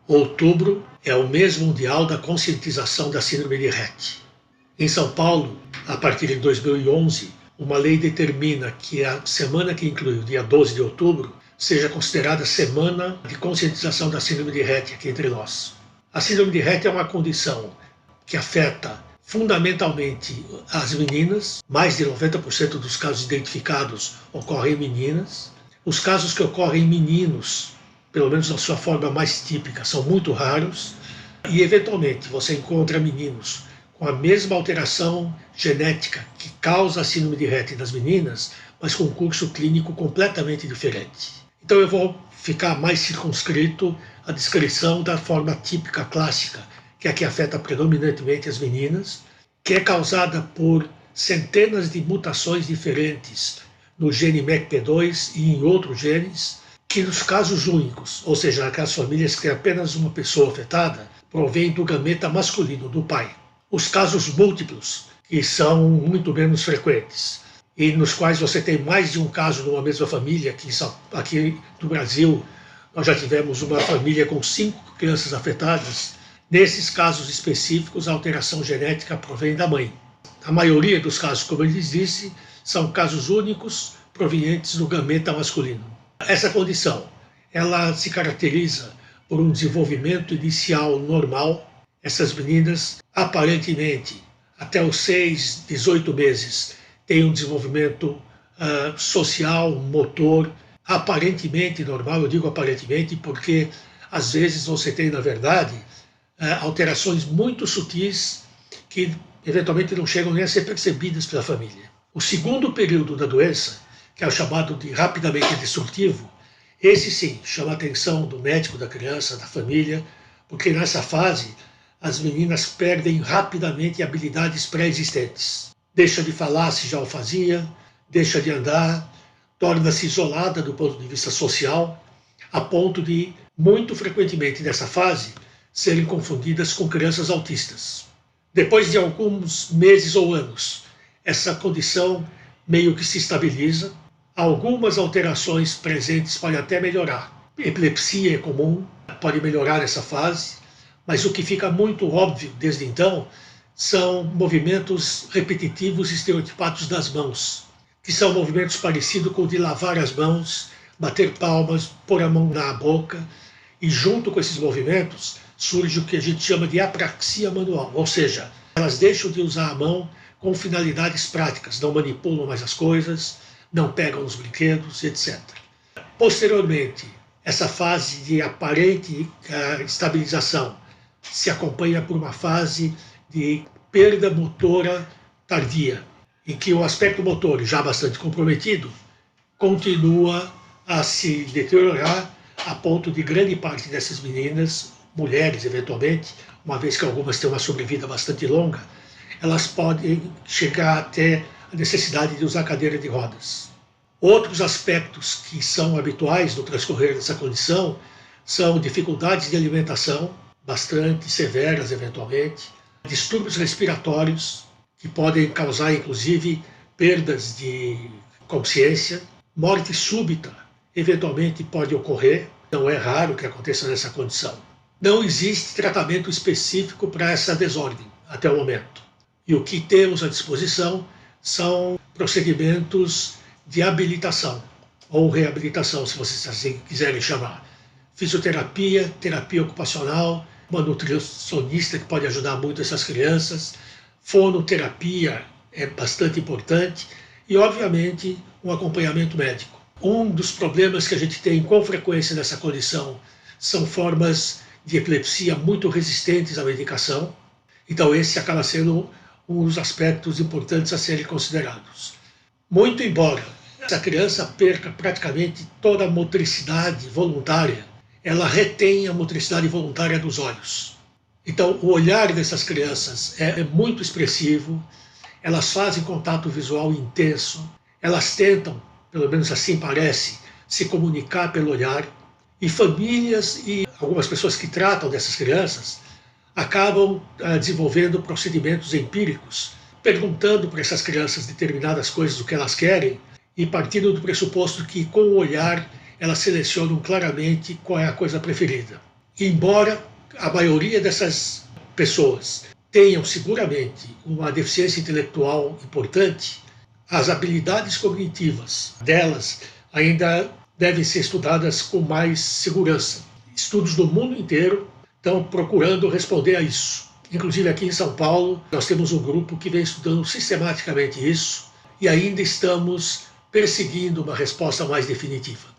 Outubro é o mês mundial da conscientização da síndrome de Rett. Em São Paulo, a partir de 2011, uma lei determina que a semana que inclui o dia 12 de outubro seja considerada Semana de Conscientização da Síndrome de Rett aqui entre nós. A síndrome de Rett é uma condição que afeta fundamentalmente as meninas. Mais de 90% dos casos identificados ocorrem em meninas. Os casos que ocorrem em meninos, pelo menos na sua forma mais típica, são muito raros. E, eventualmente, você encontra meninos com a mesma alteração genética que causa a síndrome de Rett nas meninas, mas com um curso clínico completamente diferente. Então eu vou ficar mais circunscrito à descrição da forma típica clássica, que é a que afeta predominantemente as meninas, que é causada por centenas de mutações diferentes no gene MECP2 e em outros genes, que nos casos únicos, ou seja, naquelas famílias que têm apenas uma pessoa afetada, provém do gameta masculino, do pai. Os casos múltiplos, que são muito menos frequentes, e nos quais você tem mais de um caso numa mesma família, aqui no Brasil nós já tivemos uma família com 5 crianças afetadas. Nesses casos específicos, a alteração genética provém da mãe. A maioria dos casos, como eu lhes disse, são casos únicos provenientes do gameta masculino. Essa condição, ela se caracteriza por um desenvolvimento inicial normal. Essas meninas, aparentemente, até os 6, 18 meses, têm um desenvolvimento social, motor, aparentemente normal. Eu digo aparentemente porque, às vezes, você tem, na verdade, alterações muito sutis que, eventualmente, não chegam nem a ser percebidas pela família. O segundo período da doença, que é o chamado de rapidamente destrutivo, esse sim chama a atenção do médico, da criança, da família, porque nessa fase as meninas perdem rapidamente habilidades pré-existentes. Deixa de falar se já o fazia, deixa de andar, torna-se isolada do ponto de vista social, a ponto de, muito frequentemente nessa fase, serem confundidas com crianças autistas. Depois de alguns meses ou anos, essa condição meio que se estabiliza. Algumas alterações presentes podem até melhorar. Epilepsia é comum, pode melhorar nessa fase, mas o que fica muito óbvio desde então são movimentos repetitivos e estereotipados das mãos, que são movimentos parecidos com o de lavar as mãos, bater palmas, pôr a mão na boca, e junto com esses movimentos surge o que a gente chama de apraxia manual, ou seja, elas deixam de usar a mão com finalidades práticas, não manipulam mais as coisas, não pegam os brinquedos, etc. Posteriormente, essa fase de aparente estabilização se acompanha por uma fase de perda motora tardia, em que o aspecto motor, já bastante comprometido, continua a se deteriorar a ponto de grande parte dessas meninas, mulheres eventualmente, uma vez que algumas têm uma sobrevida bastante longa, elas podem chegar até a necessidade de usar cadeira de rodas. Outros aspectos que são habituais no transcorrer dessa condição são dificuldades de alimentação, bastante severas eventualmente, distúrbios respiratórios, que podem causar inclusive perdas de consciência, morte súbita eventualmente pode ocorrer, não é raro que aconteça nessa condição. Não existe tratamento específico para essa desordem até o momento. E o que temos à disposição são procedimentos de habilitação ou reabilitação, se vocês assim quiserem chamar. Fisioterapia, terapia ocupacional, uma nutricionista que pode ajudar muito essas crianças, fonoterapia é bastante importante e, obviamente, um acompanhamento médico. Um dos problemas que a gente tem com frequência nessa condição são formas de epilepsia muito resistentes à medicação. Então esse acaba sendo um dos aspectos importantes a serem considerados. Muito embora essa criança perca praticamente toda a motricidade voluntária, ela retém a motricidade voluntária dos olhos. Então o olhar dessas crianças é muito expressivo, elas fazem contato visual intenso, elas tentam, pelo menos assim parece, se comunicar pelo olhar, e famílias e algumas pessoas que tratam dessas crianças acabam desenvolvendo procedimentos empíricos, perguntando para essas crianças determinadas coisas, o que elas querem, e partindo do pressuposto que, com o olhar, elas selecionam claramente qual é a coisa preferida. Embora a maioria dessas pessoas tenham seguramente uma deficiência intelectual importante, as habilidades cognitivas delas ainda devem ser estudadas com mais segurança. Estudos do mundo inteiro estão procurando responder a isso. Inclusive aqui em São Paulo, nós temos um grupo que vem estudando sistematicamente isso e ainda estamos perseguindo uma resposta mais definitiva.